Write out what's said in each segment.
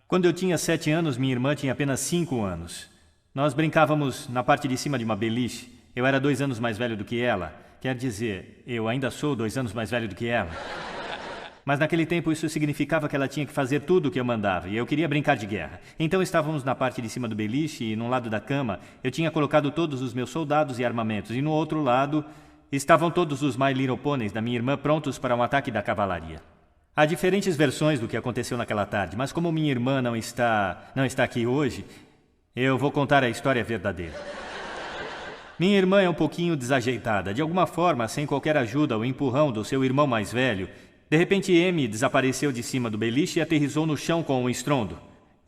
Quando eu tinha 7 anos, minha irmã tinha apenas 5 anos. Nós brincávamos na parte de cima de uma beliche. Eu era 2 anos mais velho do que ela. Quer dizer, eu ainda sou 2 anos mais velho do que ela. Mas naquele tempo isso significava que ela tinha que fazer tudo o que eu mandava, e eu queria brincar de guerra. Então estávamos na parte de cima do beliche e num lado da cama eu tinha colocado todos os meus soldados e armamentos, e no outro lado estavam todos os My Little Ponies da minha irmã prontos para um ataque da cavalaria. Há diferentes versões do que aconteceu naquela tarde, mas como minha irmã não está aqui hoje, eu vou contar a história verdadeira. Minha irmã é um pouquinho desajeitada. De alguma forma, sem qualquer ajuda ou empurrão do seu irmão mais velho, de repente Amy desapareceu de cima do beliche e aterrissou no chão com um estrondo.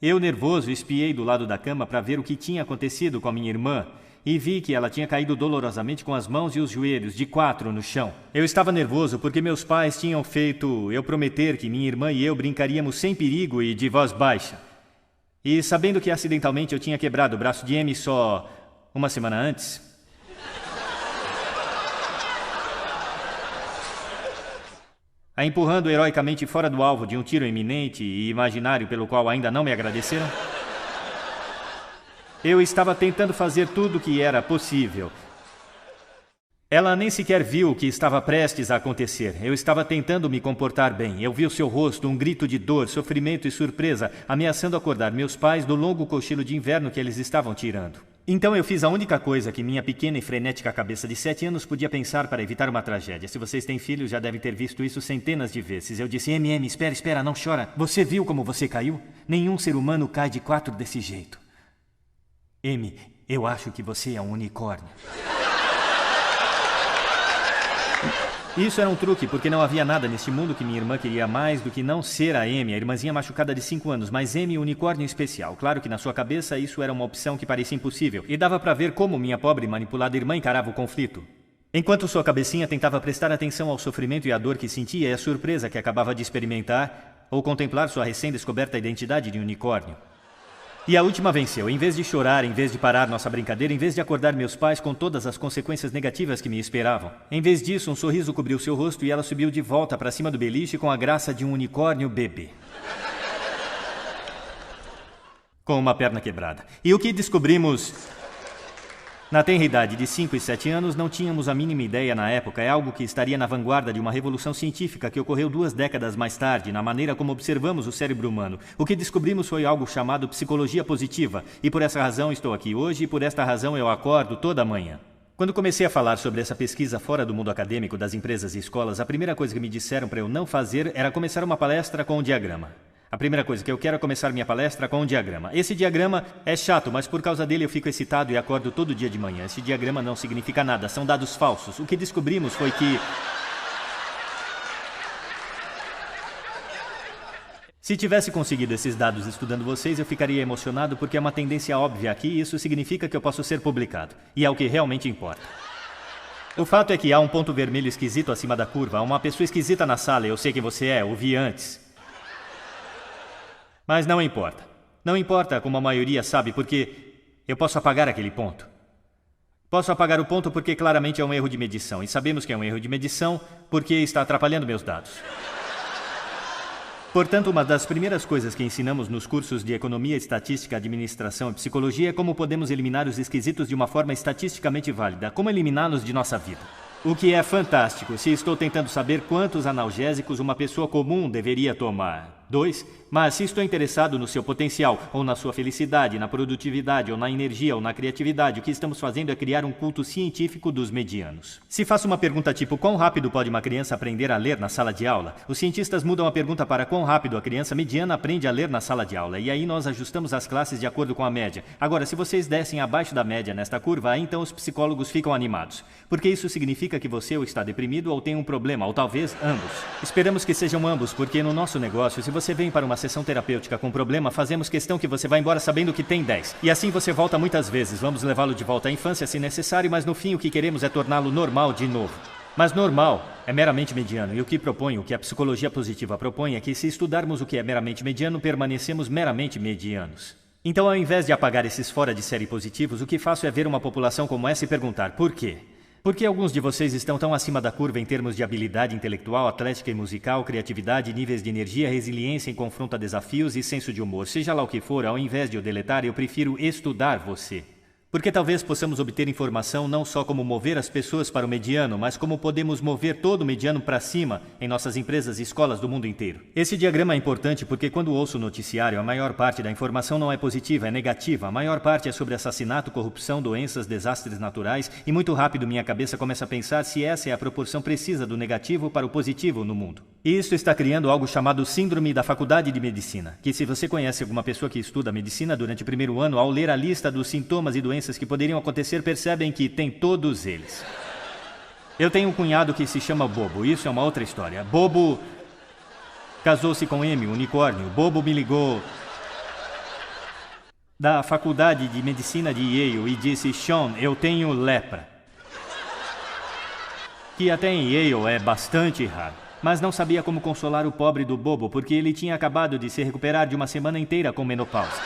Eu, nervoso, espiei do lado da cama para ver o que tinha acontecido com a minha irmã e vi que ela tinha caído dolorosamente com as mãos e os joelhos, de 4 no chão. Eu estava nervoso porque meus pais tinham feito eu prometer que minha irmã e eu brincaríamos sem perigo e de voz baixa. E sabendo que acidentalmente eu tinha quebrado o braço de Amy só uma semana antes, a empurrando heroicamente fora do alvo de um tiro iminente e imaginário pelo qual ainda não me agradeceram, eu estava tentando fazer tudo o que era possível. Ela nem sequer viu o que estava prestes a acontecer. Eu estava tentando me comportar bem. Eu vi o seu rosto, um grito de dor, sofrimento e surpresa, ameaçando acordar meus pais do longo cochilo de inverno que eles estavam tirando. Então eu fiz a única coisa que minha pequena e frenética cabeça de 7 anos podia pensar para evitar uma tragédia. Se vocês têm filhos, já devem ter visto isso centenas de vezes. Eu disse, MM, espera, não chora. Você viu como você caiu? Nenhum ser humano cai de 4 desse jeito. Amy, eu acho que você é um unicórnio. Isso era um truque, porque não havia nada neste mundo que minha irmã queria mais do que não ser a Amy, a irmãzinha machucada de 5 anos, mas Amy, unicórnio especial. Claro que na sua cabeça isso era uma opção que parecia impossível, e dava para ver como minha pobre e manipulada irmã encarava o conflito. Enquanto sua cabecinha tentava prestar atenção ao sofrimento e à dor que sentia e à surpresa que acabava de experimentar, ou contemplar sua recém-descoberta identidade de unicórnio. E a última venceu. Em vez de chorar, em vez de parar nossa brincadeira, em vez de acordar meus pais com todas as consequências negativas que me esperavam. Em vez disso, um sorriso cobriu seu rosto e ela subiu de volta para cima do beliche com a graça de um unicórnio bebê. Com uma perna quebrada. E o que descobrimos... Na tenra idade de 5 e 7 anos, não tínhamos a mínima ideia na época. É algo que estaria na vanguarda de uma revolução científica que ocorreu 2 décadas mais tarde, na maneira como observamos o cérebro humano. O que descobrimos foi algo chamado psicologia positiva. E por essa razão estou aqui hoje e por esta razão eu acordo toda manhã. Quando comecei a falar sobre essa pesquisa fora do mundo acadêmico, das empresas e escolas, a primeira coisa que me disseram para eu não fazer era começar uma palestra com um diagrama. A primeira coisa que eu quero é começar minha palestra com um diagrama. Esse diagrama é chato, mas por causa dele eu fico excitado e acordo todo dia de manhã. Esse diagrama não significa nada, são dados falsos. O que descobrimos foi que... Se tivesse conseguido esses dados estudando vocês, eu ficaria emocionado porque é uma tendência óbvia aqui e isso significa que eu posso ser publicado. E é o que realmente importa. O fato é que há um ponto vermelho esquisito acima da curva, há uma pessoa esquisita na sala, eu sei quem você é, o vi antes. Mas não importa. Não importa como a maioria sabe, porque eu posso apagar aquele ponto. Posso apagar o ponto porque claramente é um erro de medição. E sabemos que é um erro de medição porque está atrapalhando meus dados. Portanto, uma das primeiras coisas que ensinamos nos cursos de economia, estatística, administração e psicologia é como podemos eliminar os esquisitos de uma forma estatisticamente válida. Como eliminá-los de nossa vida. O que é fantástico se estou tentando saber quantos analgésicos uma pessoa comum deveria tomar. 2. Mas se estou interessado no seu potencial, ou na sua felicidade, na produtividade, ou na energia, ou na criatividade, o que estamos fazendo é criar um culto científico dos medianos. Se faço uma pergunta tipo, quão rápido pode uma criança aprender a ler na sala de aula? Os cientistas mudam a pergunta para quão rápido a criança mediana aprende a ler na sala de aula, e aí nós ajustamos as classes de acordo com a média. Agora, se vocês descem abaixo da média nesta curva, aí então os psicólogos ficam animados. Porque isso significa que você ou está deprimido ou tem um problema, ou talvez ambos. Esperamos que sejam ambos, porque no nosso negócio, se você vem para uma sessão terapêutica com problema, fazemos questão que você vá embora sabendo que tem 10. E assim você volta muitas vezes. Vamos levá-lo de volta à infância se necessário, mas no fim o que queremos é torná-lo normal de novo. Mas normal é meramente mediano. E o que a psicologia positiva propõe é que se estudarmos o que é meramente mediano, permanecemos meramente medianos. Então, ao invés de apagar esses fora de série positivos, o que faço é ver uma população como essa e perguntar por quê? Por que alguns de vocês estão tão acima da curva em termos de habilidade intelectual, atlética e musical, criatividade, níveis de energia, resiliência em confronto a desafios e senso de humor? Seja lá o que for, ao invés de o deletar, eu prefiro estudar você. Porque talvez possamos obter informação não só como mover as pessoas para o mediano, mas como podemos mover todo o mediano para cima em nossas empresas e escolas do mundo inteiro. Esse diagrama é importante porque quando ouço o noticiário, a maior parte da informação não é positiva, é negativa. A maior parte é sobre assassinato, corrupção, doenças, desastres naturais e muito rápido minha cabeça começa a pensar se essa é a proporção precisa do negativo para o positivo no mundo. E isso está criando algo chamado Síndrome da Faculdade de Medicina, que se você conhece alguma pessoa que estuda medicina durante o primeiro ano, ao ler a lista dos sintomas e doenças que poderiam acontecer, percebem que tem todos eles. Eu tenho um cunhado que se chama Bobo, isso é uma outra história. Bobo casou-se com Amy, um unicórnio. Bobo me ligou da Faculdade de Medicina de Yale e disse: Sean, eu tenho lepra. Que até em Yale é bastante raro. Mas não sabia como consolar o pobre do Bobo, porque ele tinha acabado de se recuperar de uma semana inteira com menopausa.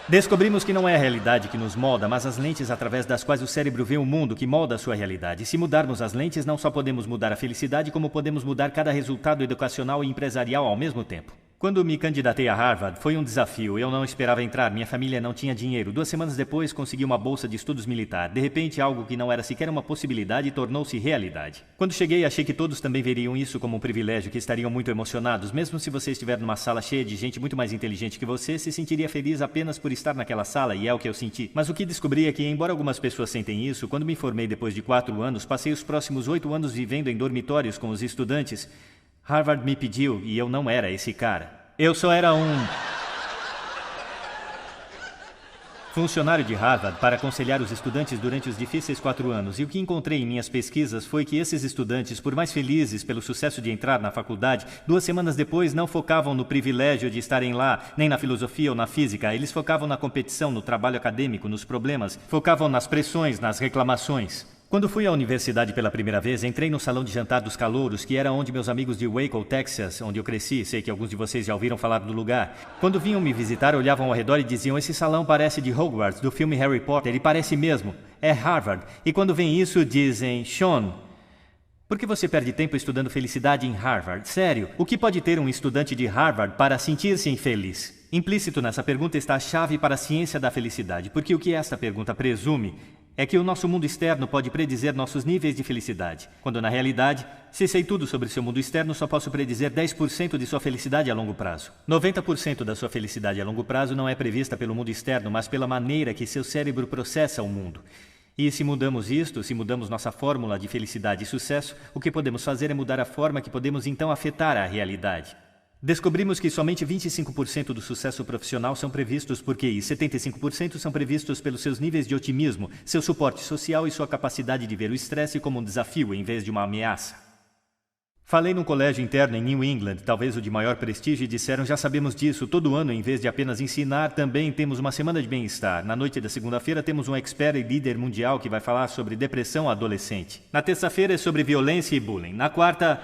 Descobrimos que não é a realidade que nos molda, mas as lentes através das quais o cérebro vê o mundo que molda a sua realidade. Se mudarmos as lentes, não só podemos mudar a felicidade, como podemos mudar cada resultado educacional e empresarial ao mesmo tempo. Quando me candidatei a Harvard, foi um desafio. Eu não esperava entrar, minha família não tinha dinheiro. 2 semanas depois, consegui uma bolsa de estudos militar. De repente, algo que não era sequer uma possibilidade tornou-se realidade. Quando cheguei, achei que todos também veriam isso como um privilégio, que estariam muito emocionados. Mesmo se você estiver numa sala cheia de gente muito mais inteligente que você, se sentiria feliz apenas por estar naquela sala, e é o que eu senti. Mas o que descobri é que, embora algumas pessoas sentem isso, quando me formei depois de 4 anos, passei os próximos 8 anos vivendo em dormitórios com os estudantes. Harvard me pediu, e eu não era esse cara. Eu só era um funcionário de Harvard para aconselhar os estudantes durante os difíceis 4 anos. E o que encontrei em minhas pesquisas foi que esses estudantes, por mais felizes pelo sucesso de entrar na faculdade, 2 semanas depois não focavam no privilégio de estarem lá, nem na filosofia ou na física. Eles focavam na competição, no trabalho acadêmico, nos problemas, focavam nas pressões, nas reclamações. Quando fui à universidade pela primeira vez, entrei no salão de jantar dos calouros, que era onde meus amigos de Waco, Texas, onde eu cresci, sei que alguns de vocês já ouviram falar do lugar. Quando vinham me visitar, olhavam ao redor e diziam: esse salão parece de Hogwarts, do filme Harry Potter, e parece mesmo, é Harvard. E quando vem isso, dizem: Sean, por que você perde tempo estudando felicidade em Harvard? Sério, o que pode ter um estudante de Harvard para sentir-se infeliz? Implícito nessa pergunta está a chave para a ciência da felicidade, porque o que esta pergunta presume é que o nosso mundo externo pode predizer nossos níveis de felicidade, quando na realidade, se sei tudo sobre seu mundo externo, só posso predizer 10% de sua felicidade a longo prazo. 90% da sua felicidade a longo prazo não é prevista pelo mundo externo, mas pela maneira que seu cérebro processa o mundo. E se mudamos isto, se mudamos nossa fórmula de felicidade e sucesso, o que podemos fazer é mudar a forma que podemos então afetar a realidade. Descobrimos que somente 25% do sucesso profissional são previstos por QI, 75% são previstos pelos seus níveis de otimismo, seu suporte social e sua capacidade de ver o estresse como um desafio em vez de uma ameaça. Falei num colégio interno em New England, talvez o de maior prestígio, e disseram: já sabemos disso, todo ano, em vez de apenas ensinar, também temos uma semana de bem-estar. Na noite da segunda-feira temos um expert e líder mundial que vai falar sobre depressão adolescente. Na terça-feira é sobre violência e bullying. Na quarta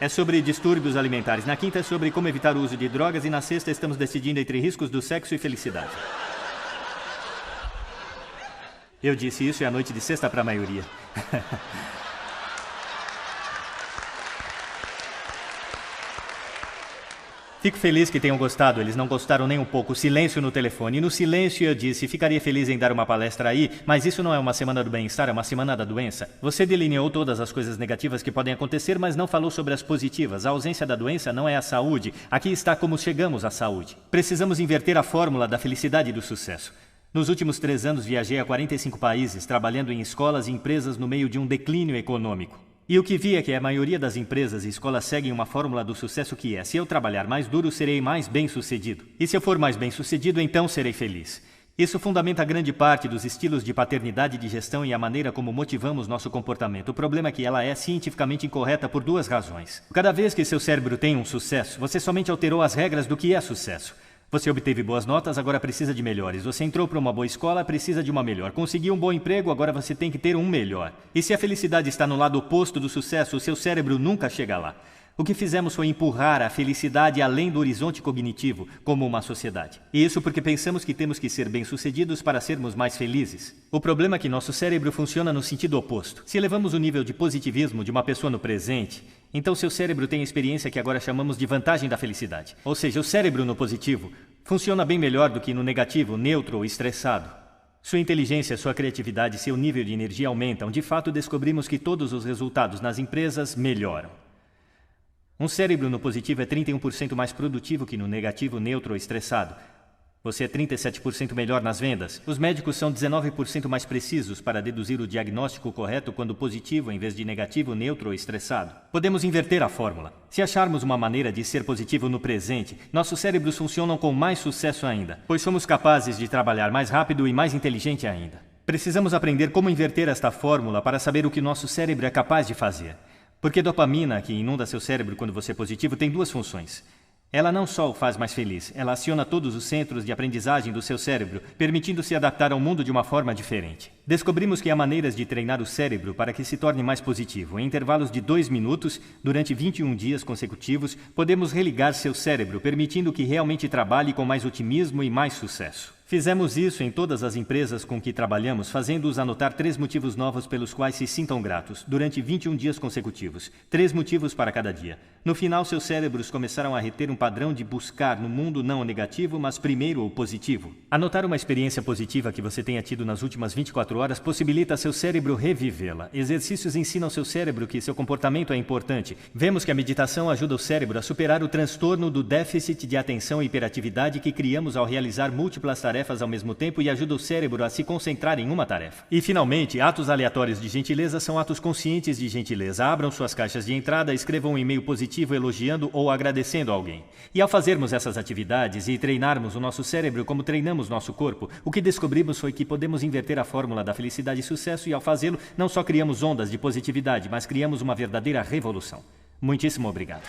é sobre distúrbios alimentares. Na quinta é sobre como evitar o uso de drogas. E na sexta estamos decidindo entre riscos do sexo e felicidade. Eu disse isso e é a noite de sexta para a maioria. Fico feliz que tenham gostado, eles não gostaram nem um pouco. Silêncio no telefone. E no silêncio eu disse: ficaria feliz em dar uma palestra aí, mas isso não é uma semana do bem-estar, é uma semana da doença. Você delineou todas as coisas negativas que podem acontecer, mas não falou sobre as positivas. A ausência da doença não é a saúde. Aqui está como chegamos à saúde. Precisamos inverter a fórmula da felicidade e do sucesso. Nos últimos 3 anos viajei a 45 países, trabalhando em escolas e empresas no meio de um declínio econômico. E o que vi é que a maioria das empresas e escolas seguem uma fórmula do sucesso que é: se eu trabalhar mais duro, serei mais bem-sucedido. E se eu for mais bem-sucedido, então serei feliz. Isso fundamenta grande parte dos estilos de paternidade e de gestão e a maneira como motivamos nosso comportamento. O problema é que ela é cientificamente incorreta por 2 razões. Cada vez que seu cérebro tem um sucesso, você somente alterou as regras do que é sucesso. Você obteve boas notas, agora precisa de melhores. Você entrou para uma boa escola, precisa de uma melhor. Conseguiu um bom emprego, agora você tem que ter um melhor. E se a felicidade está no lado oposto do sucesso, o seu cérebro nunca chega lá. O que fizemos foi empurrar a felicidade além do horizonte cognitivo, como uma sociedade. E isso porque pensamos que temos que ser bem-sucedidos para sermos mais felizes. O problema é que nosso cérebro funciona no sentido oposto. Se elevamos o nível de positivismo de uma pessoa no presente, então seu cérebro tem a experiência que agora chamamos de vantagem da felicidade. Ou seja, o cérebro no positivo funciona bem melhor do que no negativo, neutro ou estressado. Sua inteligência, sua criatividade e seu nível de energia aumentam. De fato, descobrimos que todos os resultados nas empresas melhoram. Um cérebro no positivo é 31% mais produtivo que no negativo, neutro ou estressado. Você é 37% melhor nas vendas. Os médicos são 19% mais precisos para deduzir o diagnóstico correto quando positivo em vez de negativo, neutro ou estressado. Podemos inverter a fórmula. Se acharmos uma maneira de ser positivo no presente, nossos cérebros funcionam com mais sucesso ainda, pois somos capazes de trabalhar mais rápido e mais inteligente ainda. Precisamos aprender como inverter esta fórmula para saber o que nosso cérebro é capaz de fazer. Porque dopamina, que inunda seu cérebro quando você é positivo, tem duas funções. Ela não só o faz mais feliz, ela aciona todos os centros de aprendizagem do seu cérebro, permitindo-se adaptar ao mundo de uma forma diferente. Descobrimos que há maneiras de treinar o cérebro para que se torne mais positivo. Em intervalos de 2 minutos, durante 21 dias consecutivos, podemos religar seu cérebro, permitindo que realmente trabalhe com mais otimismo e mais sucesso. Fizemos isso em todas as empresas com que trabalhamos, fazendo-os anotar 3 motivos novos pelos quais se sintam gratos, durante 21 dias consecutivos. 3 motivos para cada dia. No final, seus cérebros começaram a reter um padrão de buscar no mundo não o negativo, mas primeiro o positivo. Anotar uma experiência positiva que você tenha tido nas últimas 24 horas possibilita seu cérebro revivê-la. Exercícios ensinam seu cérebro que seu comportamento é importante. Vemos que a meditação ajuda o cérebro a superar o transtorno do déficit de atenção e hiperatividade que criamos ao realizar múltiplas tarefas ao mesmo tempo e ajuda o cérebro a se concentrar em uma tarefa. E, finalmente, atos aleatórios de gentileza são atos conscientes de gentileza. Abram suas caixas de entrada, escrevam um e-mail positivo elogiando ou agradecendo alguém. E ao fazermos essas atividades e treinarmos o nosso cérebro como treinamos nosso corpo, o que descobrimos foi que podemos inverter a fórmula da felicidade e sucesso e, ao fazê-lo, não só criamos ondas de positividade, mas criamos uma verdadeira revolução. Muitíssimo obrigado.